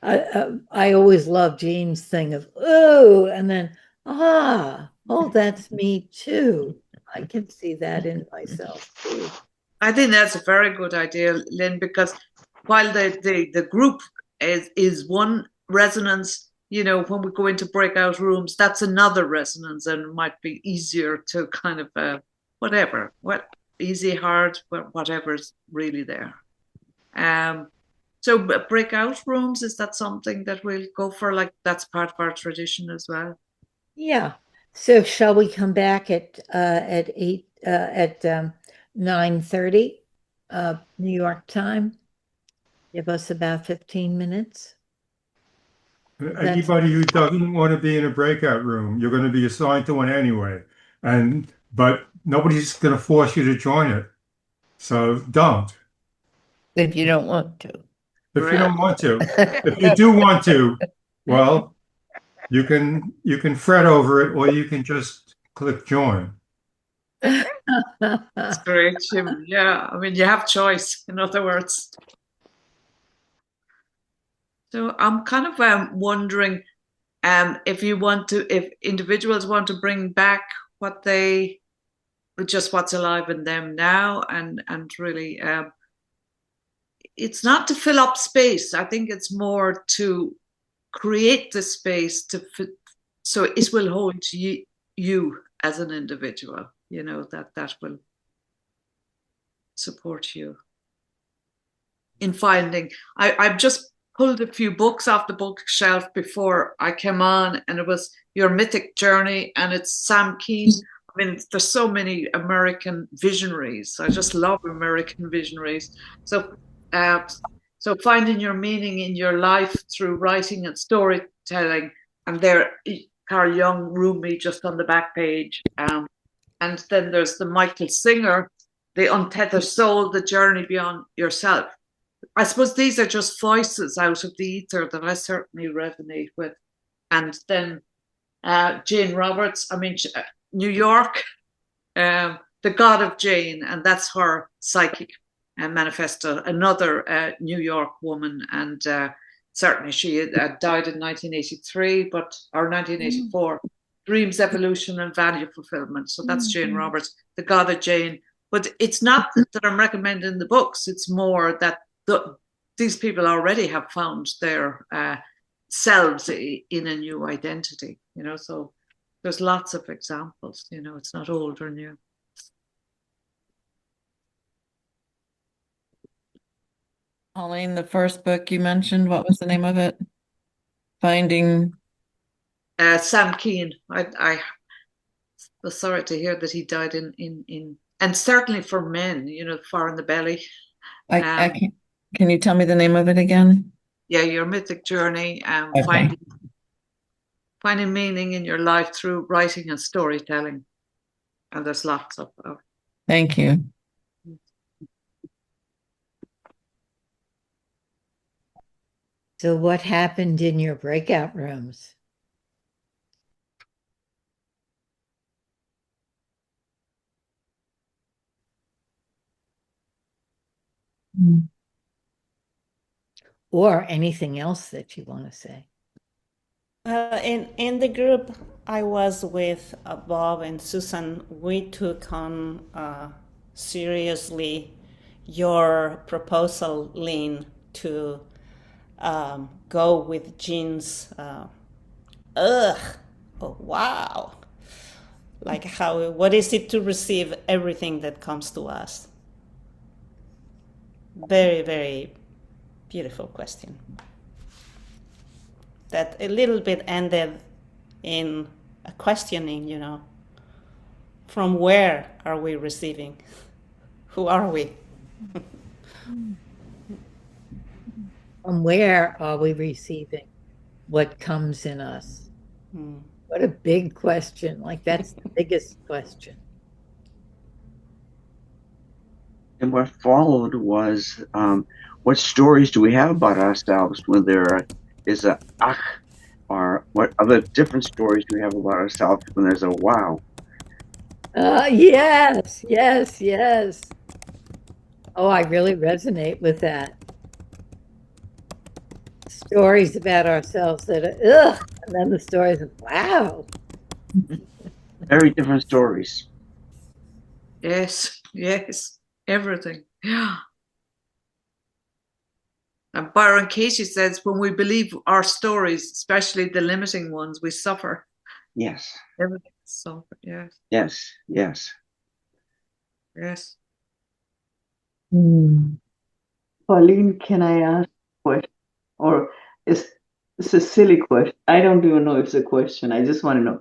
I always love Jean's thing of ooh, and then oh, that's me too. I can see that in myself too. I think that's a very good idea, Lynn, because while the group is one resonance, you know, when we go into breakout rooms, that's another resonance, and it might be easier to kind of easy, hard, whatever's really there. So breakout rooms, is that something that we'll go for? Like, that's part of our tradition as well. Yeah. So shall we come back at 9:30 New York time? Give us about 15 minutes. Anybody who doesn't want to be in a breakout room, you're going to be assigned to one anyway. But nobody's going to force you to join it. So don't. If you don't want to. If you don't want to. If you do want to, well, you can fret over it, or you can just click join. That's great, Jim. Yeah, I mean, you have choice, in other words. So I'm kind of wondering if individuals want to bring back what's alive in them now, and really, it's not to fill up space. I think it's more to create the space so it will hold you as an individual, you know, that will support you in finding. I've just pulled a few books off the bookshelf before I came on, and it was Your Mythic Journey, and it's Sam Keen. I mean, there's so many American visionaries. I just love American visionaries. So finding your meaning in your life through writing and storytelling, and there, Carl Jung, Rumi, just on the back page. And then there's the Michael Singer, The Untethered Soul, The Journey Beyond Yourself. I suppose these are just voices out of the ether that I certainly resonate with. And then Jane Roberts, I mean, New York, the God of Jane, and that's her Psychic Manifesto, another New York woman, and certainly she died in 1983, or 1984. Dreams, Evolution, and Value Fulfillment. So that's Jane Roberts, the Goddard Jane. But it's not that I'm recommending the books. It's more that these people already have found their selves in a new identity. So there's lots of examples. It's not old or new. Pauline, the first book you mentioned, what was the name of it? Finding. Sam Keen. I was sorry to hear that he died in and certainly for men, Far in the Belly. I can't, can you tell me the name of it again? Yeah, Your Mythic Journey, Okay. finding meaning in your life through writing and storytelling. And there's lots of. Thank you. So what happened in your breakout rooms? Or anything else that you want to say? In the group I was with, Bob and Susan, we took on seriously your proposal, Lynn, to go with Jean's oh wow, like what is it to receive everything that comes to us? Very, very beautiful question. That a little bit ended in a questioning, from where are we receiving? Who are we? From where are we receiving what comes in us? What a big question. Like, that's the biggest question. And what followed was, what stories do we have about ourselves when there is a ach, or what other different stories do we have about ourselves when there's a wow? Yes, yes, yes. Oh, I really resonate with that. Stories about ourselves that are, ugh, and then the stories of, wow. Very different stories. Yes, everything. Yeah. And Byron Katie says, when we believe our stories, especially the limiting ones, we suffer. Yes. Everything is suffer. Yes. Yes. Yes. Yes. Pauline, can I ask a question? Or it's a silly question. I don't even know if it's a question. I just want to know,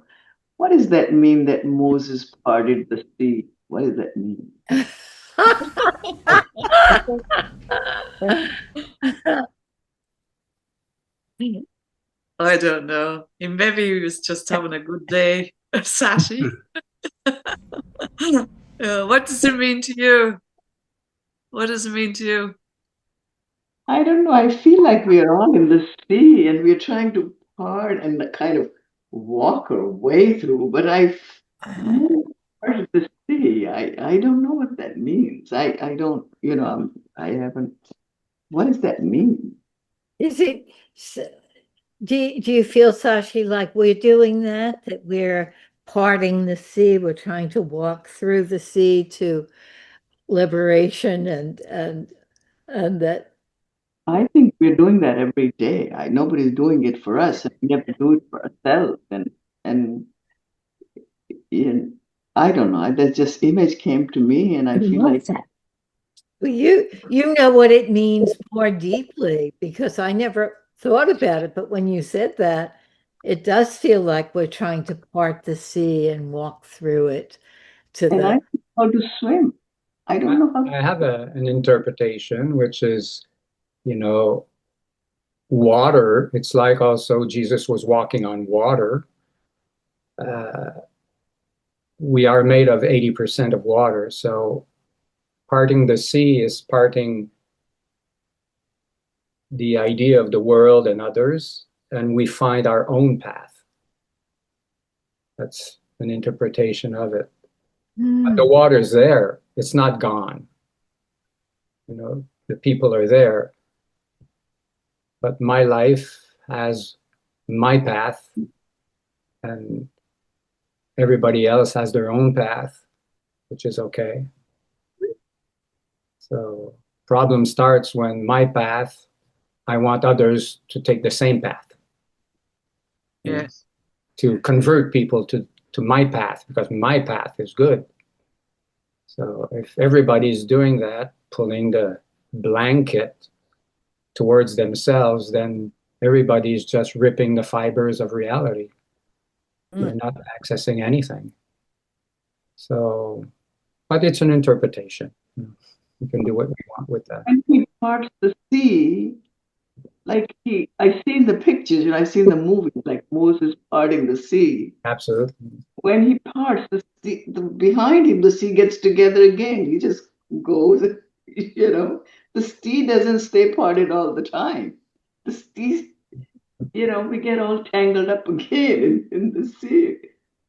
what does that mean that Moses parted the sea? What does that mean? I don't know. Maybe he was just having a good day, Sashi. What does it mean to you? What does it mean to you? I don't know. I feel like we are all in the sea and we're trying to part and kind of walk our way through, but I've part of the sea. I don't know what that means. I don't, I haven't. What does that mean? Is it, do you feel, Sashi, like we're doing that we're parting the sea, we're trying to walk through the sea to liberation and that? I think we're doing that every day. Nobody's doing it for us, and we have to do it for ourselves. And I don't know. That just image came to me, and I feel like that. Well, you know what it means more deeply, because I never thought about it. But when you said that, it does feel like we're trying to part the sea and walk through it to and I don't know how to swim. I don't know how. I have an interpretation, which is, water. It's like also Jesus was walking on water. We are made of 80% of water. So parting the sea is parting the idea of the world and others, and we find our own path. That's an interpretation of it. But the water's there. It's not gone. the people are there. But my life has my path, and everybody else has their own path, which is okay. So problem starts when my path, I want others to take the same path. Yes. To convert people to my path, because my path is good. So if everybody's doing that, pulling the blanket towards themselves, then everybody's just ripping the fibers of reality. They're not accessing anything. So, but it's an interpretation. We can do what we want with that. When he parts the sea, like I seen the pictures, I've seen the movies, like Moses parting the sea. Absolutely. When he parts the sea, behind him, the sea gets together again. He just goes, The sea doesn't stay parted all the time. The sea, we get all tangled up again in the sea.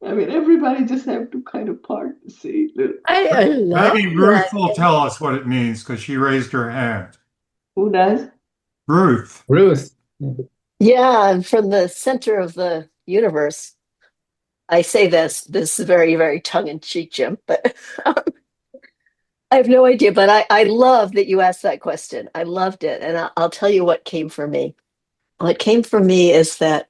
I mean, everybody just have to kind of part the sea. I love Maybe Ruth that. will tell us what it means because she raised her hand. Who does? Ruth. Yeah, from the center of the universe. I say this very, very tongue-in-cheek, Jim, but I have no idea. But I love that you asked that question. I loved it. And I'll tell you what came for me. What came for me is that,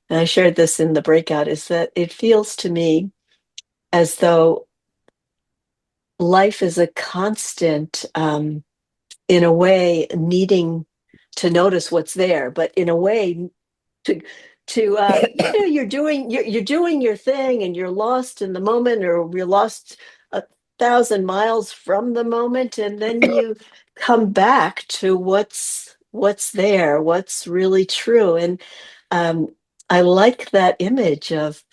and I shared this in the breakout, is that it feels to me as though life is a constant, in a way, needing to notice what's there, but in a way to you're doing your thing and you're lost in the moment, or you're lost 1,000 miles from the moment, and then you come back to what's there, what's really true. And I like that image of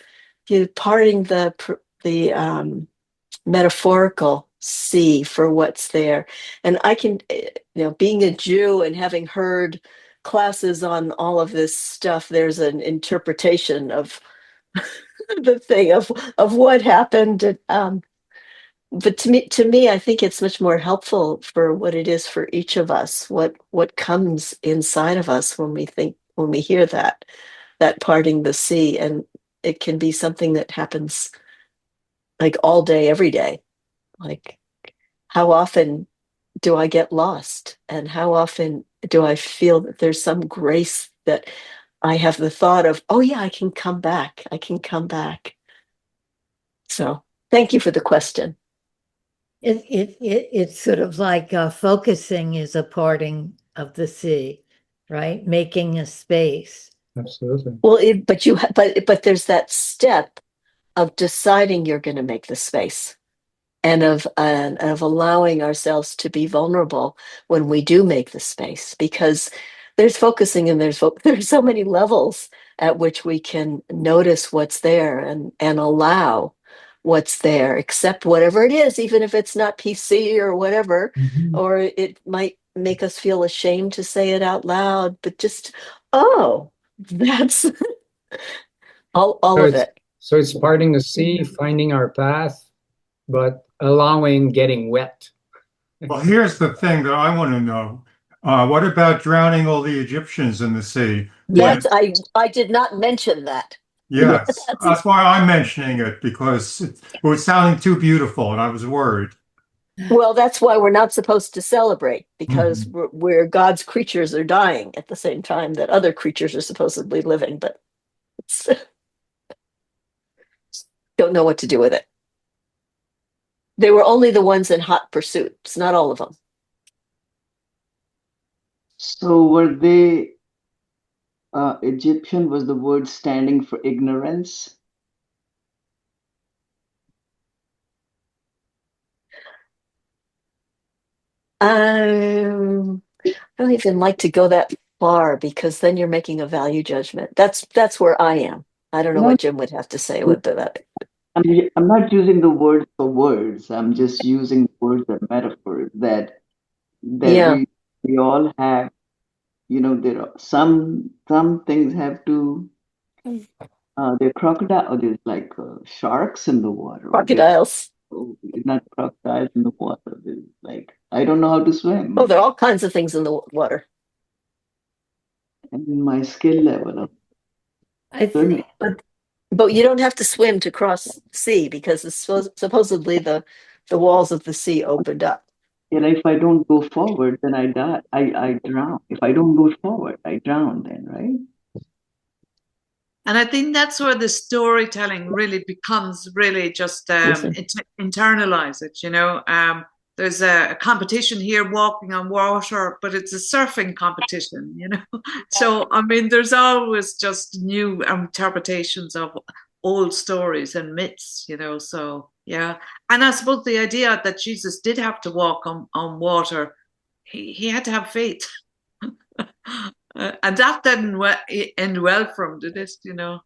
you parting the metaphorical sea for what's there. And I can, being a Jew and having heard classes on all of this stuff, there's an interpretation of the thing of what happened. But to me, I think it's much more helpful for what it is for each of us, what comes inside of us when we hear that parting the sea. And it can be something that happens like all day, every day. Like, how often do I get lost? And how often do I feel that there's some grace that I have the thought of, oh yeah, I can come back. I can come back. So thank you for the question. It's sort of like focusing is a parting of the sea, right? Making a space. Absolutely. Well, but there's that step of deciding you're going to make the space, and of allowing ourselves to be vulnerable when we do make the space, because there's focusing and there's so many levels at which we can notice what's there and allow what's there, accept whatever it is, even if it's not PC or whatever, or it might make us feel ashamed to say it out loud, but just, oh, that's all of it. So it's parting the sea, finding our path, but allowing getting wet. Well, here's the thing that I want to know. What about drowning all the Egyptians in the sea? That's I did not mention that. Yes, that's why I'm mentioning it, because it was sounding too beautiful and I was worried. Well, that's why we're not supposed to celebrate, because we're God's creatures are dying at the same time that other creatures are supposedly living, but don't know what to do with it. They were only the ones in hot pursuit. It's not all of them. So were they Egyptian? Was the word standing for ignorance? I don't even like to go that far, because then you're making a value judgment. That's where I am. I don't know what Jim would have to say with that. I'm not using the word for words. I'm just using words as metaphors that Yeah. we all have. There are some things have to. There are crocodile. Or there's like sharks in the water. Crocodiles. not crocodiles in the water. Like, I don't know how to swim. Oh, there are all kinds of things in the water. And my skill level of swimming. But you don't have to swim to cross the sea because it's supposedly the walls of the sea opened up. And if I don't go forward, then I die. I drown. If I don't go forward, I drown then, right? And I think that's where the storytelling really becomes really just internalize it, you know. There's a competition here walking on water, but it's a surfing competition, you know. So, I mean, there's always just new interpretations of old stories and myths, you know. So, yeah. And I suppose the idea that Jesus did have to walk on water, he had to have faith. And that didn't end well for him, did it? You know,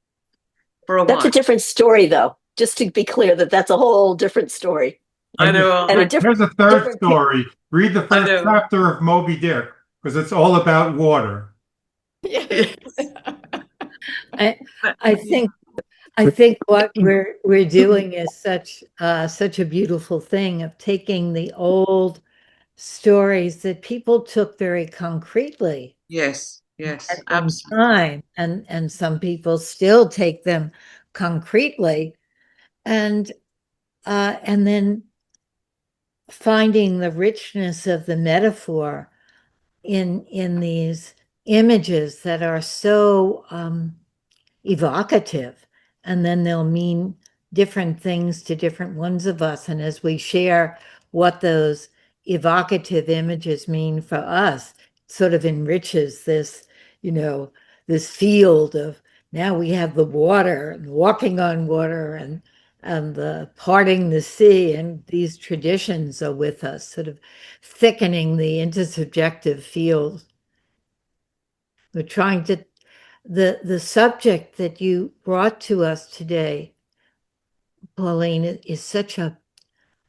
for a That's while. a different story, though. Just to be clear, that's a whole different story. I know. And Here's a third story. Read the first chapter of Moby Dick, because it's all about water. I think what we're doing is such a beautiful thing of taking the old stories that people took very concretely. Yes, At one absolutely. time, and some people still take them concretely, and then finding the richness of the metaphor in these images that are so evocative, and then they'll mean different things to different ones of us. And as we share what those evocative images mean for us, it sort of enriches this, you know, this field of now we have the water and walking on water and the parting the sea, and these traditions are with us, sort of thickening the intersubjective field. We're trying to the subject that you brought to us today, Pauline, is such a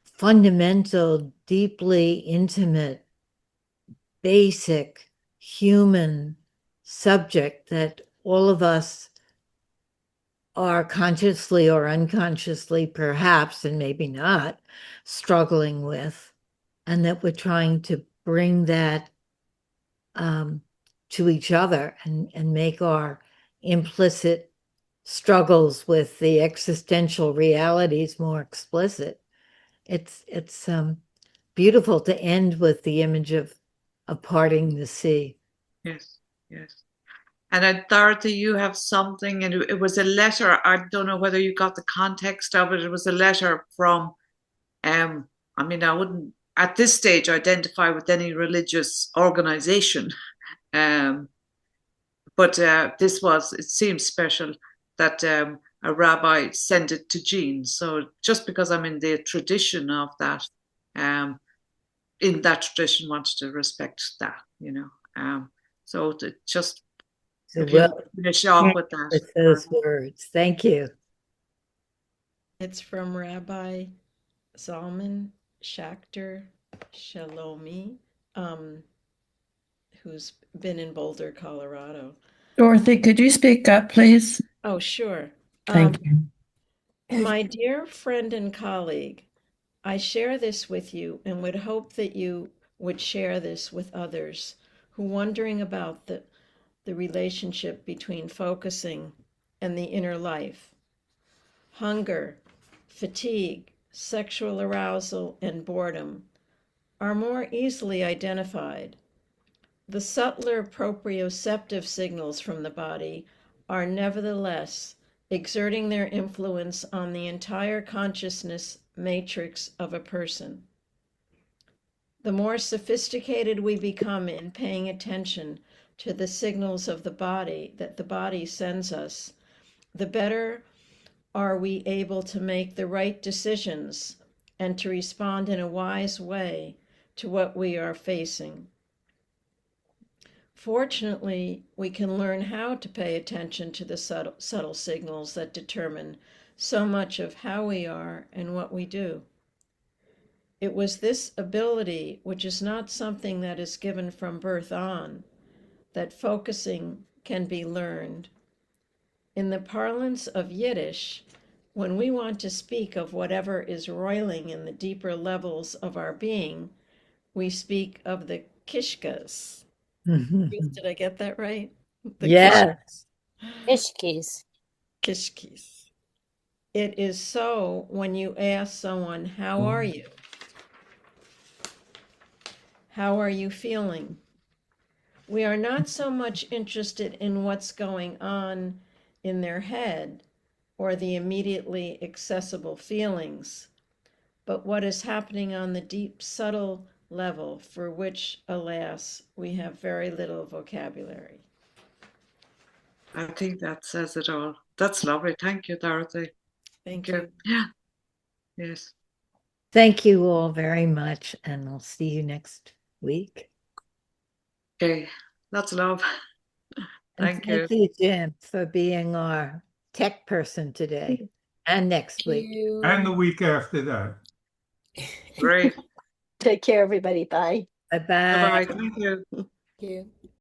fundamental, deeply intimate, basic human subject that all of us are consciously or unconsciously, perhaps, and maybe not, struggling with, and that we're trying to bring that to each other and make our implicit struggles with the existential realities more explicit. It's beautiful to end with the image of parting the sea. Yes. And Dorothy, you have something, and it was a letter. I don't know whether you got the context of it. It was a letter from, I mean, I wouldn't at this stage identify with any religious organization, but it seems special that a rabbi sent it to Jean. So just because I'm in the tradition of that, in that tradition, wanted to respect that, you know. So to just if you finish off with that. With those words. Thank you. It's from Rabbi Zalman Schachter Shalomi, who's been in Boulder, Colorado. Dorothy, could you speak up, please? Oh, sure. Thank you. My dear friend and colleague, I share this with you and would hope that you would share this with others who are wondering about the relationship between focusing and the inner life. Hunger, fatigue, sexual arousal, and boredom are more easily identified. The subtler proprioceptive signals from the body are nevertheless exerting their influence on the entire consciousness matrix of a person. The more sophisticated we become in paying attention to the signals of the body that the body sends us, the better are we able to make the right decisions and to respond in a wise way to what we are facing. Fortunately, we can learn how to pay attention to the subtle signals that determine so much of how we are and what we do. It was this ability, which is not something that is given from birth on, that focusing can be learned. In the parlance of Yiddish, when we want to speak of whatever is roiling in the deeper levels of our being, we speak of the kishkas. Did I get that right? The Yes. Ishkis. kishkis. It is so when you ask someone, how are you? How are you feeling? We are not so much interested in what's going on in their head or the immediately accessible feelings, but what is happening on the deep, subtle level for which, alas, we have very little vocabulary. I think that says it all. That's lovely. Thank you, Dorothy. Thank you. Yeah. Yes. Thank you all very much, and I'll see you next week. Okay. Lots of love. And Thank you. thank you, Jim, for being our tech person today and next week. And the week after that. Great. Take care, everybody. Bye. Bye-bye. Bye-bye. Thank you. Thank you.